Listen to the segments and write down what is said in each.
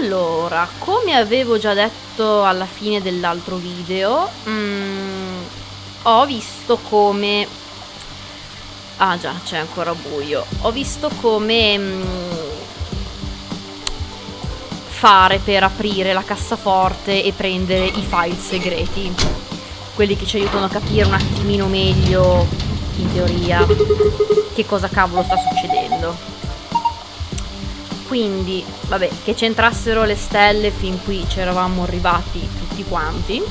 Allora, come avevo già detto alla fine dell'altro video, ho visto come... Ah già, c'è ancora buio. Ho visto come fare per aprire la cassaforte e prendere i file segreti. Quelli che ci aiutano a capire un attimino meglio, in teoria, che cosa cavolo sta succedendo. Quindi, vabbè, che c'entrassero le stelle, fin qui ci eravamo arrivati tutti quanti.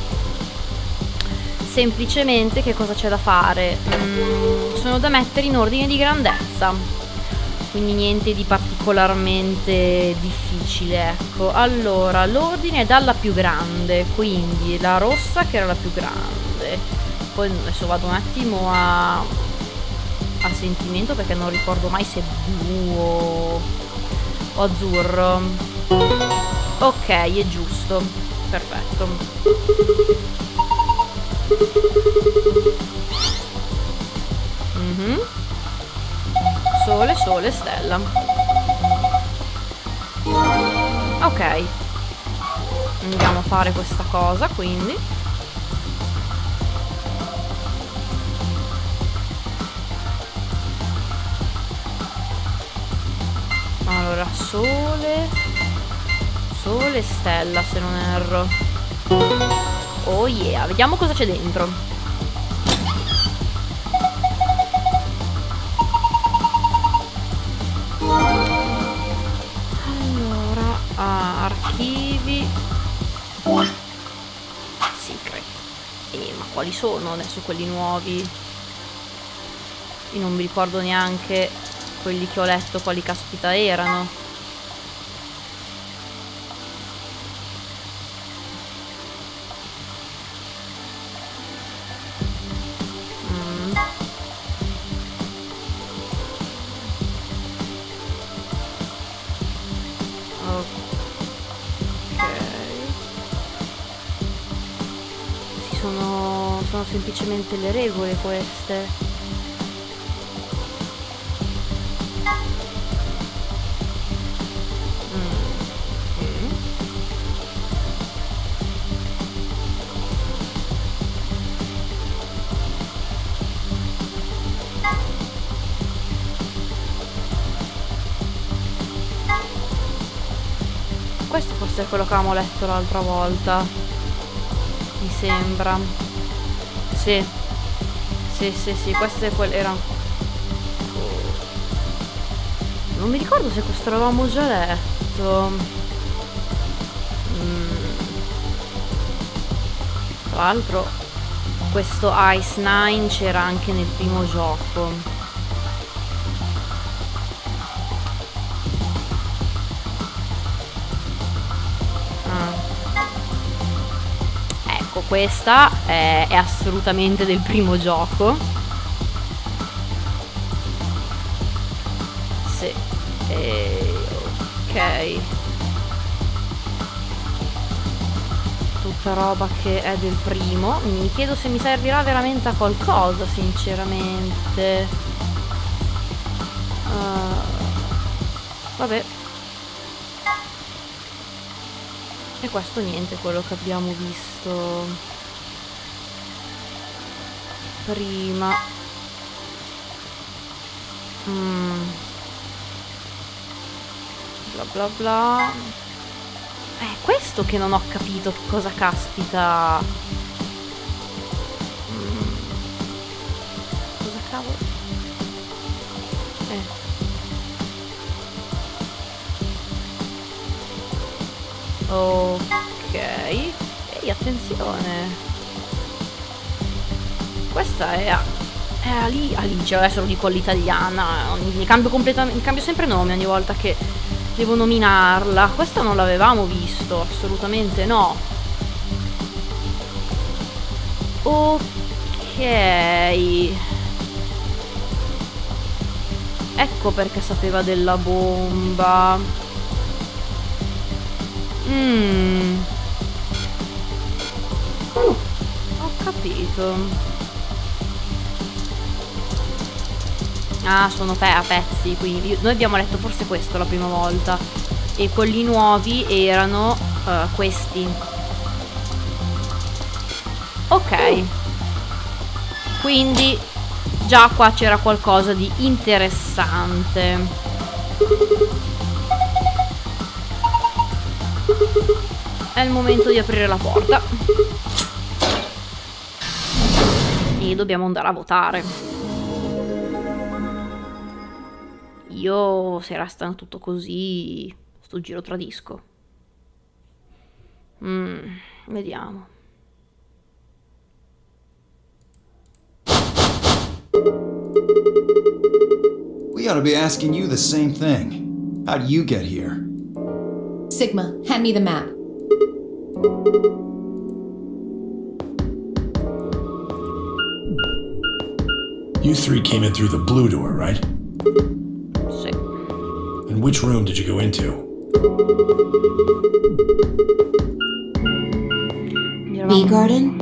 Semplicemente che cosa c'è da fare? Sono da mettere in ordine di grandezza, quindi niente di particolarmente difficile, ecco. Allora, l'ordine è dalla più grande, quindi la rossa che era la più grande. Poi adesso vado un attimo a sentimento perché non ricordo mai se è blu o azzurro. Ok, è giusto, perfetto. Sole, sole, stella. Ok, andiamo a fare questa cosa, quindi allora sole, sole, stella, se non erro. Oh yeah, vediamo cosa c'è dentro. Archivi secret. Ma quali sono adesso quelli nuovi? Io non mi ricordo neanche quelli che ho letto quali caspita erano. Sono semplicemente le regole queste. Questo forse è quello che avevamo letto l'altra volta, mi sembra. Sì, questo è quello. Era... Non mi ricordo se questo l'avevamo già letto. Tra l'altro questo Ice 9 c'era anche nel primo gioco. Questa è assolutamente del primo gioco. Sì. Ok. Tutta roba che è del primo. Mi chiedo se mi servirà veramente a qualcosa, sinceramente. Vabbè. E questo niente, quello che abbiamo visto prima. Bla bla bla. È questo che non ho capito, che cosa caspita. Cosa cavolo? Ok. Ehi, attenzione. Questa è Alice, adesso lo dico all'italiana. Ne cambio completamente, ne cambio sempre nome ogni volta che devo nominarla. Questa non l'avevamo visto, assolutamente no. Ok. Ecco perché sapeva della bomba. Ho capito. Ah, sono a pezzi, quindi noi abbiamo letto forse questo la prima volta. e quelli nuovi erano questi. Ok, quindi già qua c'era qualcosa di interessante. È il momento di aprire la porta e dobbiamo andare a votare. Io, se restano tutto così, sto giro tradisco. Vediamo. We ought to be asking you the same thing. How do you get here? Sigma, hand me the map. You three came in through the blue door, right? Sì. And which room did you go into? Bee garden?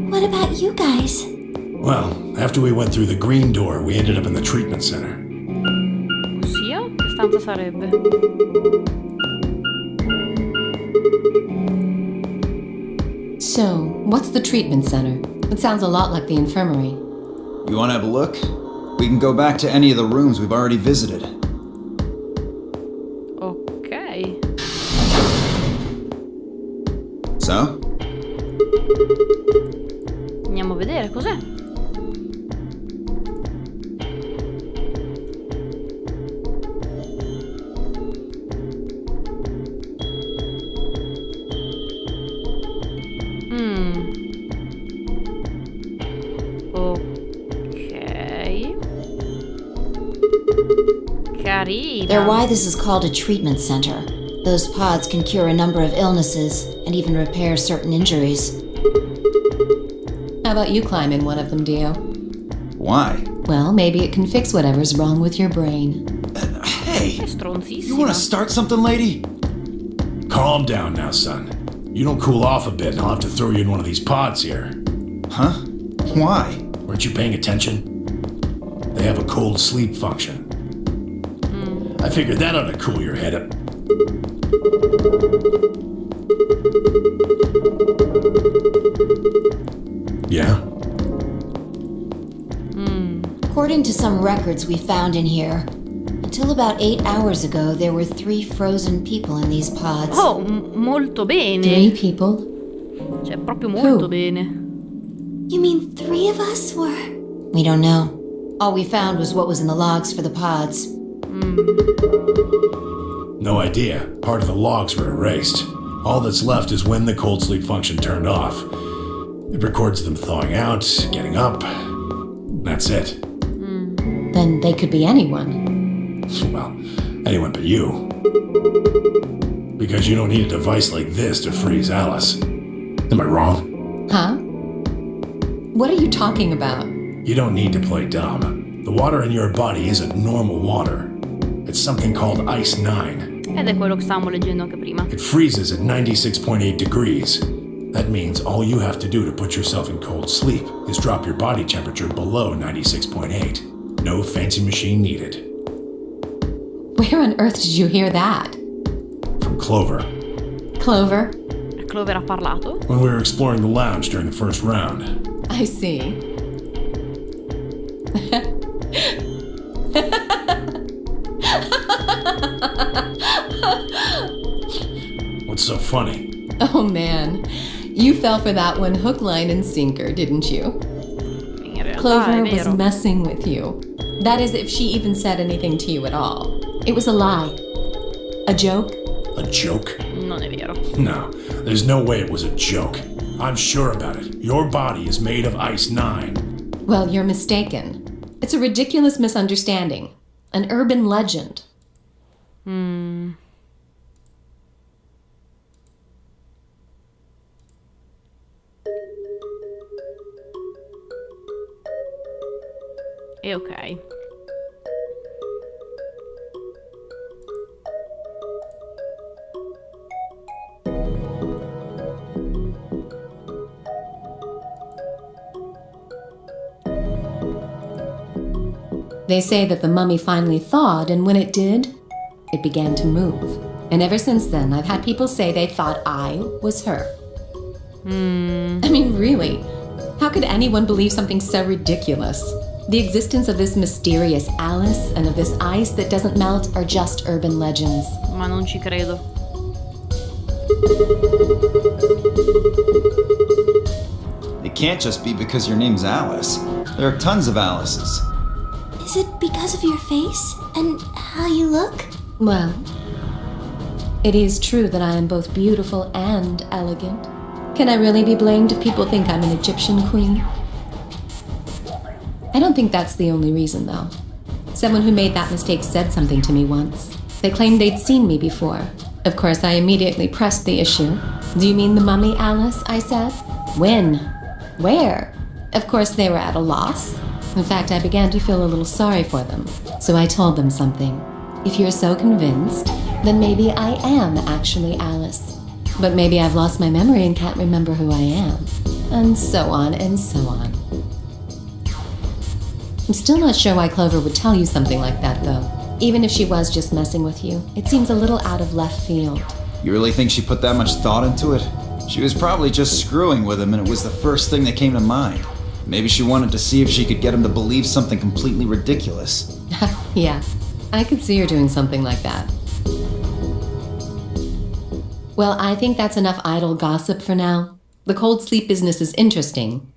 What about you guys? Well, after we went through the green door, we ended up in the treatment center. Ossia, che stanza sarebbe? So, what's the treatment center? It sounds a lot like the infirmary. You want to have a look? We can go back to any of the rooms we've already visited. Ok. So? Andiamo a vedere cos'è. Carina. They're why this is called a treatment center. Those pods can cure a number of illnesses and even repair certain injuries. How about you climb in one of them, Dio? Why? Well, maybe it can fix whatever's wrong with your brain. Hey! È stronzissima. You want to start something, lady? Calm down now, son. You don't cool off a bit and I'll have to throw you in one of these pods here. Huh? Why? Weren't you paying attention? They have a cold sleep function. I figured that ought to cool your head up. Yeah? According to some records we found in here, until about 8 hours ago, there were 3 frozen people in these pods. Oh, molto 3 bene. people? Cioè, proprio molto Who? bene. You mean 3 of us were? We don't know. All we found was what was in the logs for the pods. No idea. Part of the logs were erased. All that's left is when the cold sleep function turned off. It records them thawing out, getting up. That's it. Then they could be anyone. Well, anyone but you. Because you don't need a device like this to freeze Alice. Am I wrong? Huh? What are you talking about? You don't need to play dumb. The water in your body isn't normal water. It's something called Ice 9. Ed è quello che stavamo leggendo anche prima. It freezes at 96.8 degrees. That means all you have to do to put yourself in cold sleep is drop your body temperature below 96.8. No fancy machine needed. Where on earth did you hear that? From Clover. Clover? Clover ha parlato. When we were exploring the lounge during the first round. I see. What's so funny? Oh man, you fell for that one hook, line, and sinker, didn't you? In realtà Clover è was vero. messing with you. That is, if she even said anything to you at all. It was a lie. A joke? A joke? Non è vero. No, there's no way it was a joke. I'm sure about it. Your body is made of Ice 9. Well, you're mistaken. It's a ridiculous misunderstanding. An urban legend. E ok. They say that the mummy finally thawed, and when it did, it began to move. And ever since then, I've had people say they thought I was her. I mean, really, how could anyone believe something so ridiculous? The existence of this mysterious Alice and of this ice that doesn't melt are just urban legends. Ma non ci credo. It can't just be because your name's Alice. There are tons of Alices. Is it because of your face and how you look? Well, it is true that I am both beautiful and elegant. Can I really be blamed if people think I'm an Egyptian queen? I don't think that's the only reason, though. Someone who made that mistake said something to me once. They claimed they'd seen me before. Of course, I immediately pressed the issue. Do you mean the mummy, Alice? I said. When? Where? Of course, they were at a loss. In fact, I began to feel a little sorry for them. So I told them something. If you're so convinced, then maybe I am actually Alice. But maybe I've lost my memory and can't remember who I am. And so on and so on. I'm still not sure why Clover would tell you something like that, though. Even if she was just messing with you, it seems a little out of left field. You really think she put that much thought into it? She was probably just screwing with him and it was the first thing that came to mind. Maybe she wanted to see if she could get him to believe something completely ridiculous. Yeah, I could see her doing something like that. Well, I think that's enough idle gossip for now. The cold sleep business is interesting,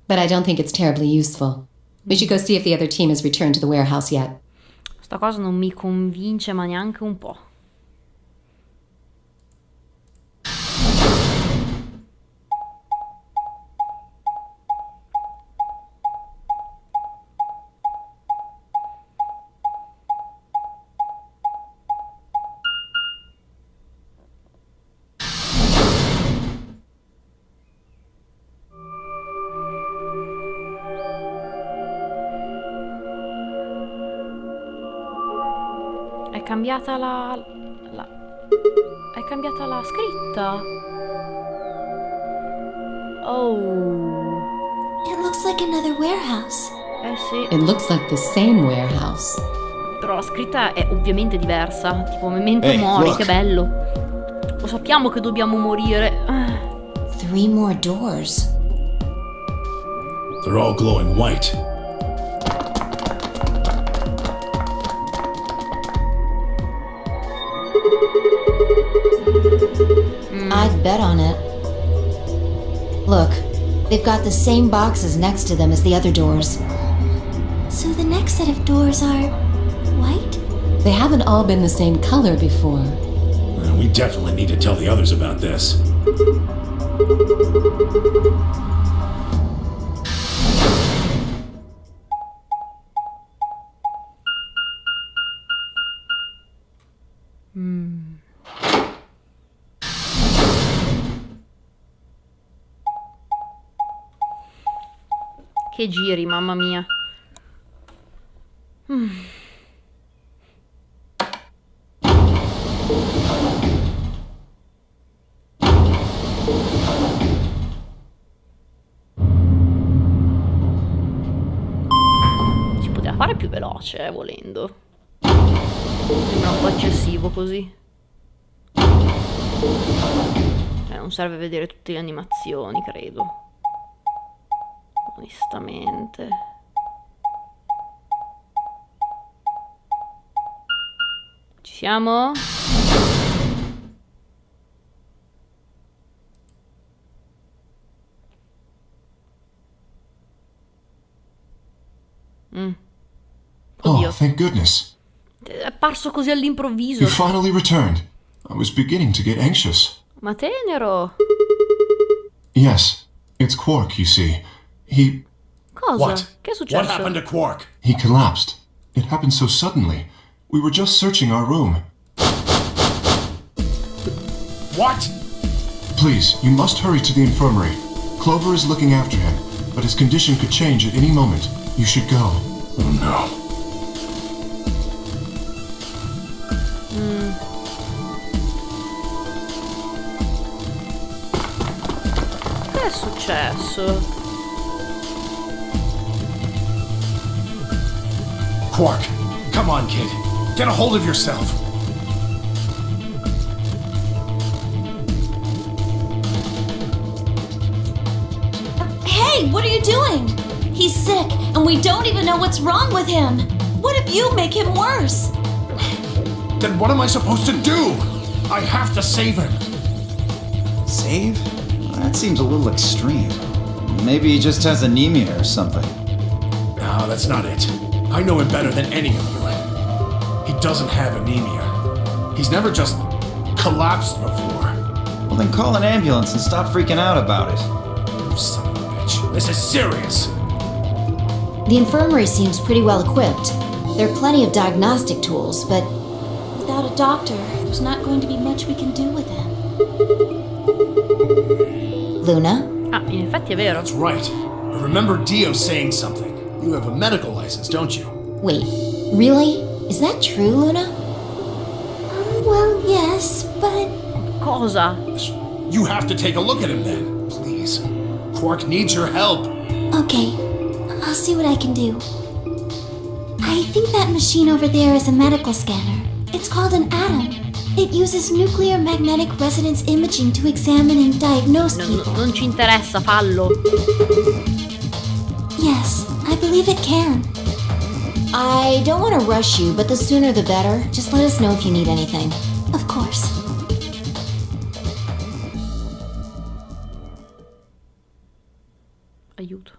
but I don't think it's terribly useful. We should go see if the other team has returned to the warehouse yet. Sta cosa non mi convince ma neanche un po'. È cambiata è cambiata la scritta. Oh. It looks like another warehouse. Eh sì. It looks like the same warehouse. Però la scritta è ovviamente diversa. Tipo memento Hey, mori, look. che bello. Lo sappiamo che dobbiamo morire. 3 more doors. They're all glowing white. I'd bet on it. Look, they've got the same boxes next to them as the other doors. So the next set of doors are white? They haven't all been the same color before. We definitely need to tell the others about this. Che giri, mamma mia. Si poteva fare più veloce, volendo. Sembra un po' eccessivo così. Non serve vedere tutte le animazioni, credo. Onestamente. Ci siamo? Oh, Oddio. thank goodness. È apparso così all'improvviso. You finally returned. I was beginning to get anxious. Ma tenero. Yes, it's Quark, you see. He Cosa? What? Che è What successo? happened to Quark? collapsed. It happened so suddenly. We were just searching our room. What? Please, you must hurry to the infirmary. Clover is looking after him, but his condition could change at any moment. You should go. Oh no. Che è successo? Quark, come on, kid. Get a hold of yourself. Hey, what are you doing? He's sick, and we don't even know what's wrong with him. What if you make him worse? Then what am I supposed to do? I have to save him. Save? That seems a little extreme. Maybe he just has anemia or something. No, that's not it. I know him better than any of you. He doesn't have anemia. He's never just collapsed before. Well, then call an ambulance and stop freaking out about it. You son of a bitch. This is serious. The infirmary seems pretty well equipped. There are plenty of diagnostic tools, but Without a doctor, there's not going to be much we can do with him. Luna? Ah, in effetti è vero. That's right. I remember Dio saying something. You have a medical license, don't you? Wait, really? Is that true, Luna? Well, yes, but Cosa? You have to take a look at him then. Please. Quark needs your help. okay. I'll see what I can do. I think that machine over there is a medical scanner. It's called an atom. It uses nuclear magnetic resonance imaging to examine and diagnose people. Non ci interessa, fallo. Yes, I believe it can. I don't want to rush you, but the sooner the better. Just let us know if you need anything. Of course. Aiuto.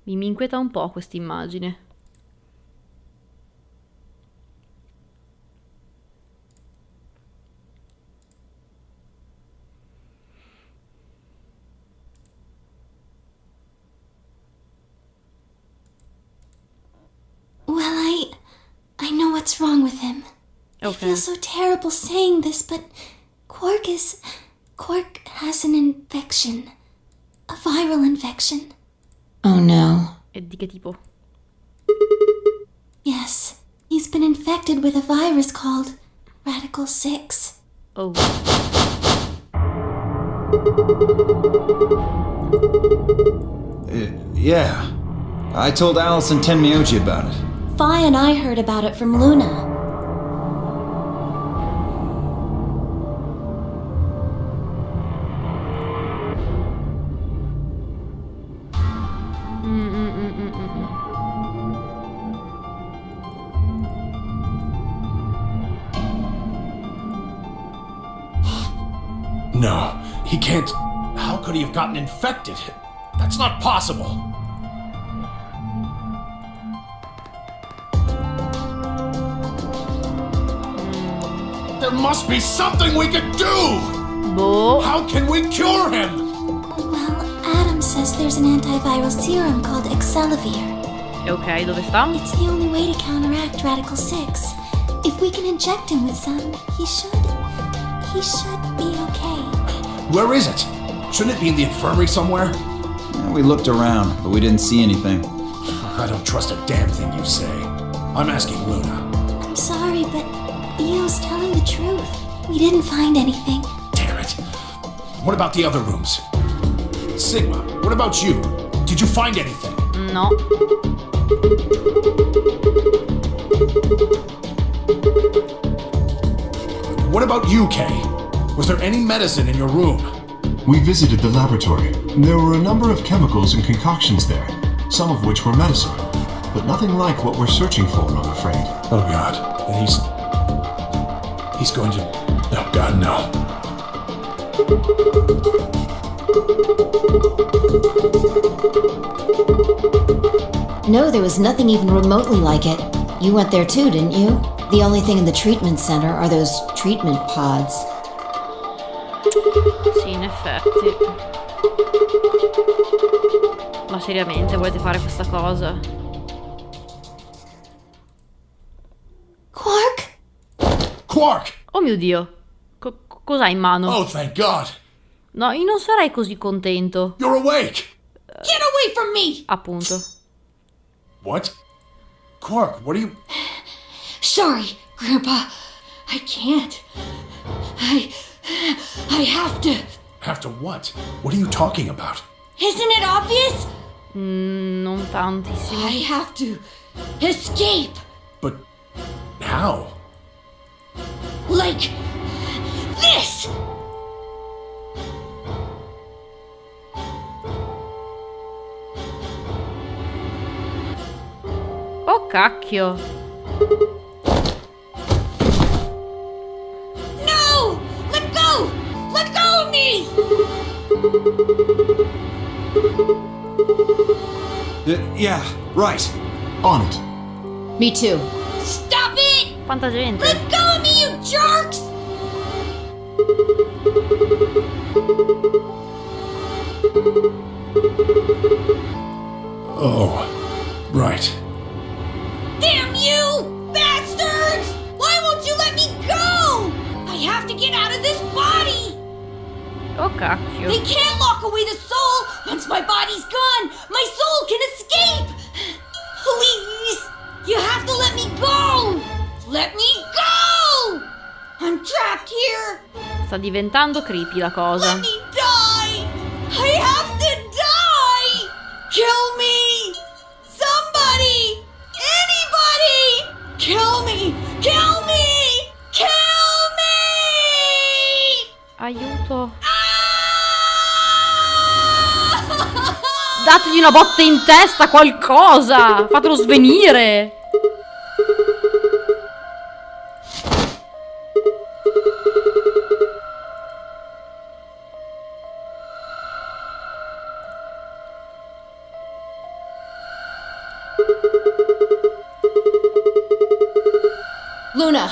Mi inquieta un po' questa immagine. Well, I know what's wrong with him. I Okay. feel so terrible saying this, but Quark has an infection. A viral infection. Oh no. E di che tipo? Yes, he's been infected with a virus called Radical 6. Oh. Yeah. I told Alice and Tenmyoji about it. Fi and I heard about it from Luna. No, he can't. How could he have gotten infected? That's not possible. There must be something we could do! Boh. How can we cure him? Well, Adam says there's an antiviral serum called Excelavir. E ok, dove sta? It's the only way to counteract Radical 6. If we can inject him with some, he should be okay. Where is it? Shouldn't it be in the infirmary somewhere? Yeah, we looked around, but we didn't see anything. I don't trust a damn thing you say. I'm asking Luna. I'm sorry, but Theo's telling the truth. We didn't find anything. Damn it. What about the other rooms? Sigma, what about you? Did you find anything? No. What about you, Kay? Was there any medicine in your room? We visited the laboratory. There were a number of chemicals and concoctions there, some of which were medicine, but nothing like what we're searching for, I'm afraid. Oh God. And he's going to... Oh God, no. No, there was nothing even remotely like it. You went there too, didn't you? The only thing in the treatment center are those treatment pods. Sì, in effetti. Ma seriamente volete fare questa cosa? Quark? Quark! Oh mio Dio. Cos'hai in mano? Oh, thank God. No, io non sarei così contento. You're awake. Get away from me! Appunto. What? Quark, what are you... Sorry, Grandpa. I can't. I have to. Have to what? What are you talking about? Isn't it obvious? Non tantissimo. I have to Escape! But how? Like this! Oh cacchio. No! Let go! Let go of me! Yeah, right. On it. Me too. Stop it! Quanta gente. Let go of me, you jerks! Oh, right. Damn you! Bastards! Why won't you let me go? I have to get out of this body! Oh cacchio. They can't lock away the soul! Once my body's gone, my soul can escape! Please! You have to let me go! Let me go! I'm trapped here! Sta diventando creepy la cosa. Let me die! I have to die! Kill me! Somebody! Anybody! Kill me! Kill me! Kill me! Aiuto. Ah! Dategli una botta in testa, qualcosa! Fatelo svenire! Luna,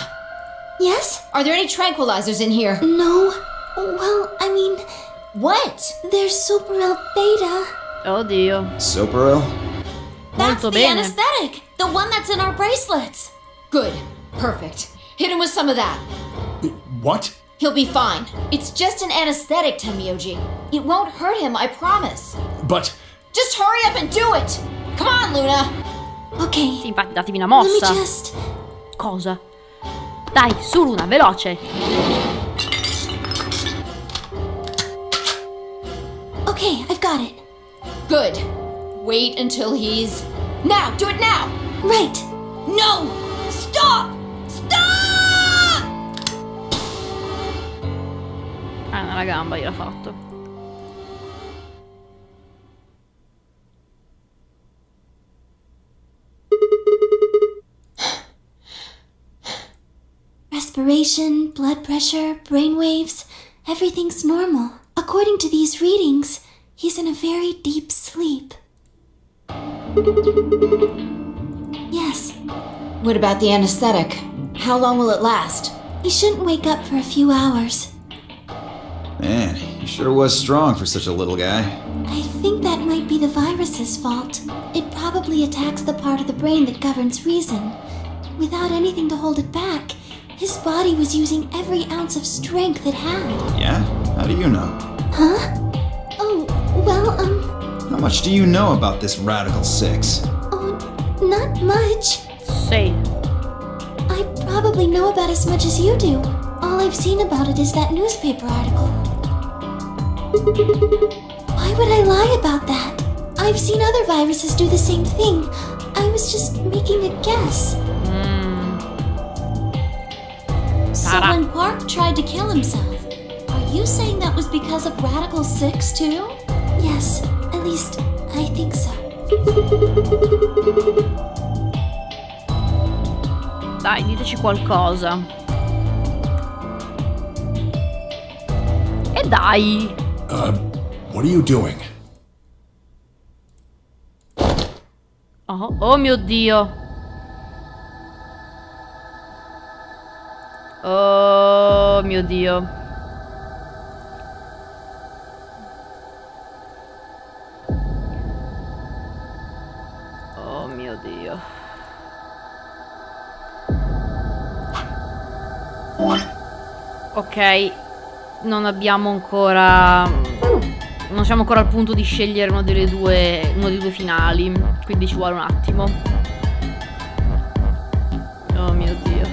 Yes? are there any tranquilizers in here? No. Well, I mean, What? there's Superel Beta. Oddio. Soperil? That's Molto the bene. anesthetic! The one that's in our bracelets! Good. Perfect. Hit him with some of that. What? He'll be fine. It's just an anesthetic, Tenmyoji. It won't hurt him, I promise. But Just hurry up and do it! Come on, Luna! Okay. Sì, infatti datevi una Let me mossa. just. Cosa? Dai, su Luna, veloce. Okay, I've got it. Good. Wait until he's... Now! Do it now! Right. No! Stop! Stop! Nella gamba gliel'ha fatto. Respiration, blood pressure, brain waves, everything's normal. According to these readings, he's in a very deep sleep. Yes, What about the anesthetic? How long will it last? he shouldn't wake up for a few hours. Man, he sure was strong for such a little guy. I think that might be the virus's fault. It probably attacks the part of the brain that governs reason. Without anything to hold it back, his body was using every ounce of strength it had. Yeah? How do you know? Huh? Oh, well, How much do you know about this Radical Six? not much. Sì. I probably know about as much as you do. All I've seen about it is that newspaper article. Why would I lie about that? I've seen other viruses do the same thing. I was just making a guess. So Sarà. when Park tried to kill himself, are you saying that was because of Radical 6 too? Yes, at least I think so. Dai, diteci qualcosa. E dai. What are you doing? Oh mio Dio. Oh mio Dio. Oh mio Dio. Ok, non abbiamo ancora... Non siamo ancora al punto di scegliere uno dei due finali, quindi ci vuole un attimo. Oh mio Dio.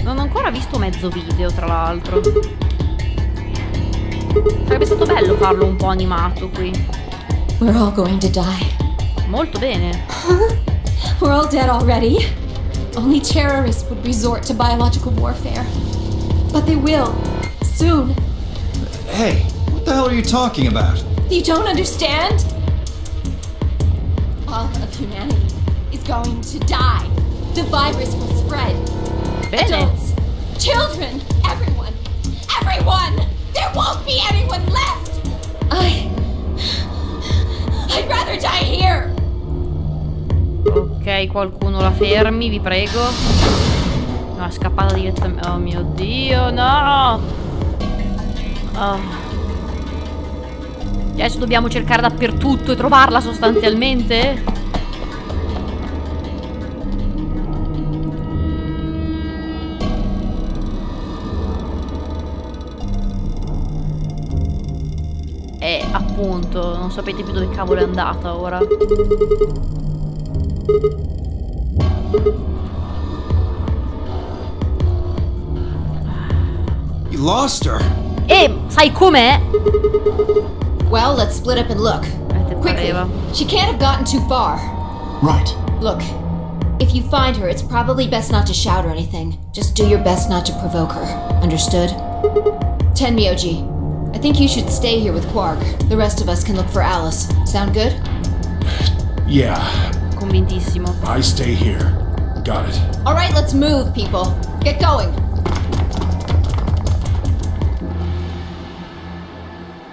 Non ho ancora visto mezzo video, tra l'altro. Sarebbe stato bello farlo un po' animato qui. We're all going to die. Molto bene. We're all dead already. Only terrorists would resort to biological warfare. But they will. Soon. Hey, what the hell are you talking about? You don't understand? All of humanity is going to die. The virus will spread. Bene. Adults, children, everyone. Everyone! There won't be anyone left! I'd rather die here! Ok, qualcuno la fermi, vi prego. No, è scappata direttamente. Oh mio Dio, no! Oh. Adesso dobbiamo cercare dappertutto e trovarla sostanzialmente? Appunto, non sapete più dove cavolo è andata ora. You lost her. Sai com'è? Well, let's split up and look. Te Quickly. pareva. She can't have gotten too far. Right. Look, if you find her, it's probably best not to shout or anything. Just do your best not to provoke her. Understood? 10 Myoji. I think you should stay here with Quark. The rest of us can look for Alice. Sound good? Yeah, Convintissimo. I stay here. Got it. Alright, let's move, people. Get going.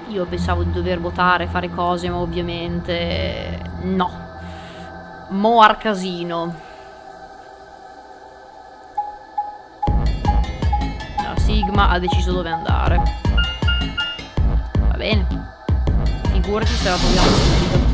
Io pensavo di dover votare, fare cose, ma ovviamente no. More casino. La Sigma ha deciso dove andare. Va bene. Figurati se la troviamo subito.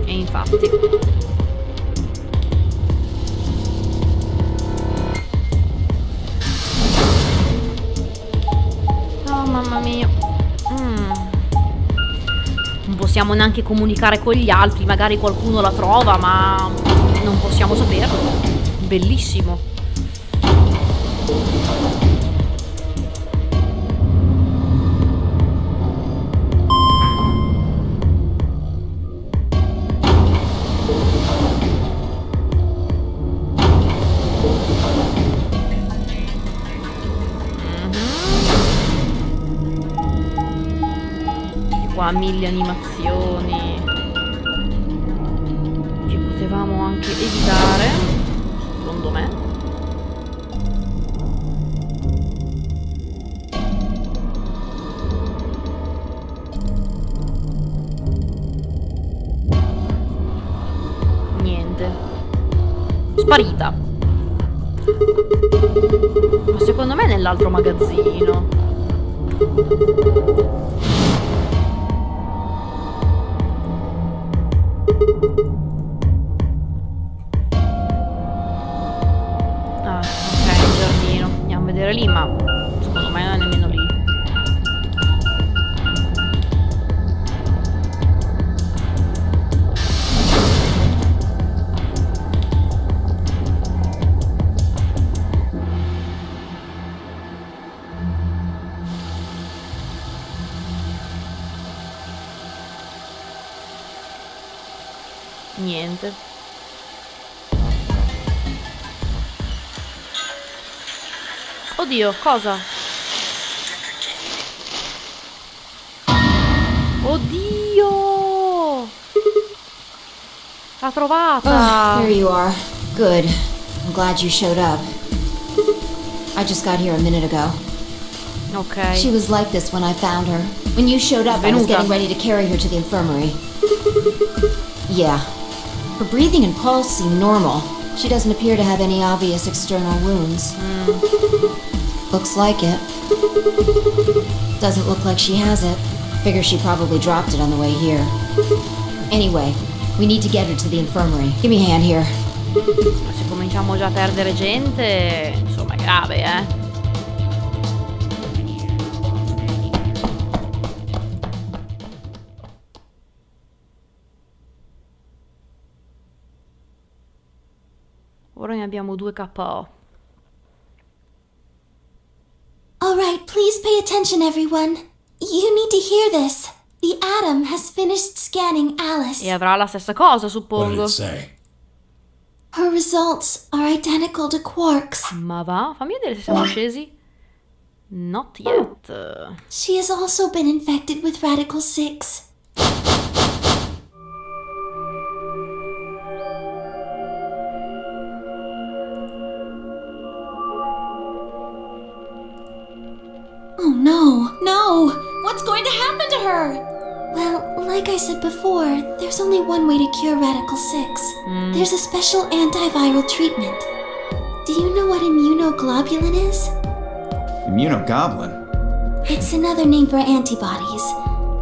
E infatti. Oh mamma mia. Non possiamo neanche comunicare con gli altri. Magari qualcuno la trova, ma non possiamo saperlo. Bellissimo. Qua 1000 animazioni che potevamo anche evitare, secondo me. Niente. Sparita. Ma secondo me è nell'altro magazzino. Ah, ok, il giardino. Andiamo a vedere lì, ma secondo me non è nemmeno lì. Niente. Oddio, cosa? Oddio! L'ha trovata! Oh, there you are. Good. I'm glad you showed up. I just got here a minute ago. Ok. She was like this when I found her. When you showed up, I was Venuta. getting ready to carry her to the infirmary. Yeah. Her breathing and pulse seem normal. She doesn't appear to have any obvious external wounds. Looks like it. Doesn't look like she has it. Figure she probably dropped it on the way here. Anyway, we need to get her to the infirmary. Give me a hand here. Se cominciamo già a perdere gente, insomma è grave, eh. Ora ne abbiamo 2 KO. Alright, please pay attention, everyone. You need to hear this. The atom has finished scanning Alice. E avrà la stessa cosa, What did suppongo. it say? Her results are identical to Quark's. Ma va? Fammi vedere se siamo scesi. Not yet. She has also been infected with Radical 6. Oh no! No! What's going to happen to her? Well, like I said before, there's only one way to cure Radical 6. There's a special antiviral treatment. Do you know what immunoglobulin is? Immunogoblin? It's another name for antibodies.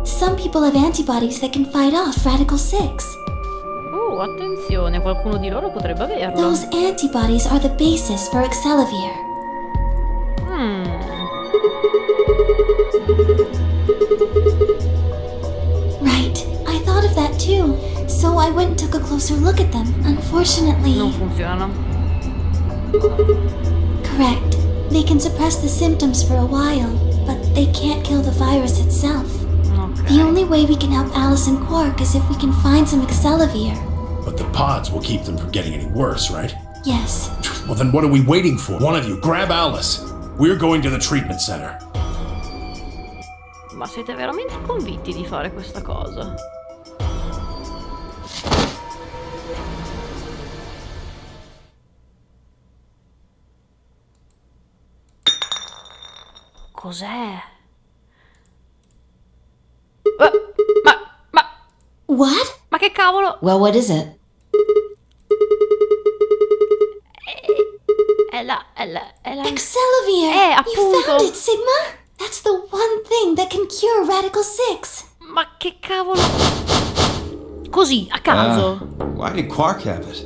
Some people have antibodies that can fight off Radical 6. Attenzione, qualcuno di loro potrebbe averlo. Those antibodies are the basis for Excelavir. Right, I thought of that too, so I went and took a closer look at them. Unfortunately... Non funzionano. Correct. They can suppress the symptoms for a while, but they can't kill the virus itself. The only way we can help Alice and Quark is if we can find some Excelavir. But the pods will keep them from getting any worse, right? Yes. Well, then what are we waiting for? One of you, grab Alice. We're going to the treatment center. Ma siete veramente convinti di fare questa cosa? Cos'è? What? Ma che cavolo? Well, what is it? È la... Excelavir! You appunto. found it, Sigma? That's the one thing that can cure Radical 6. Ma che cavolo? Così, a caso. Why did Quark have it?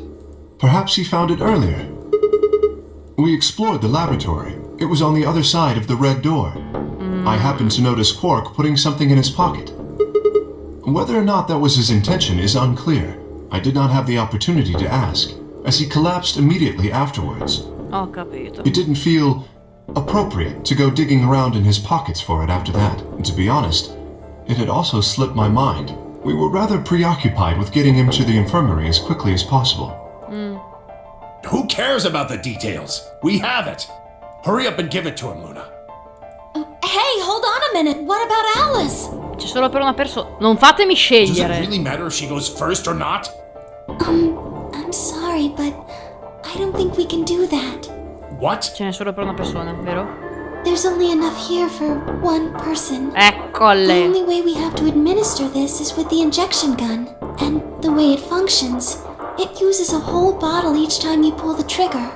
Perhaps he found it earlier. We explored the laboratory. It was on the other side of the red door. I happened to notice Quark putting something in his pocket. Whether or not that was his intention is unclear. I did not have the opportunity to ask, as he collapsed immediately afterwards. Ho capito. It didn't feel appropriate to go digging around in his pockets for it after that. And to be honest, it had also slipped my mind. We were rather preoccupied with getting him to the infirmary as quickly as possible. Who cares about the details? We have it. Hurry up and give it to him, Luna. Hey, hold on a minute. What about Alice? C'è solo per una persona. Non fatemi Does it scegliere. really matter if she goes first or not? I'm sorry, but I don't think we can do that. What? Ce n'è solo per una persona, vero? There's only enough here for one person. The Eccole. only way we have to administer this is with the injection gun. And the way it functions, it uses a whole bottle each time you pull the trigger.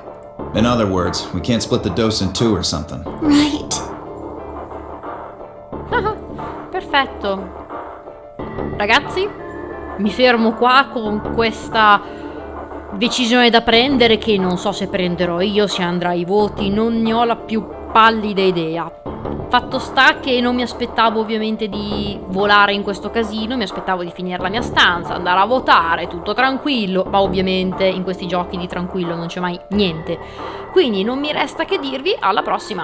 In other words, we can't split the dose in two or something. Right. Perfetto. Ragazzi, mi fermo qua con questa decisione da prendere che non so se prenderò io, se andrà ai voti, non ne ho la più pallida idea. Fatto sta che non mi aspettavo ovviamente di volare in questo casino, mi aspettavo di finire la mia stanza, andare a votare, tutto tranquillo, ma ovviamente in questi giochi di tranquillo non c'è mai niente. Quindi non mi resta che dirvi alla prossima.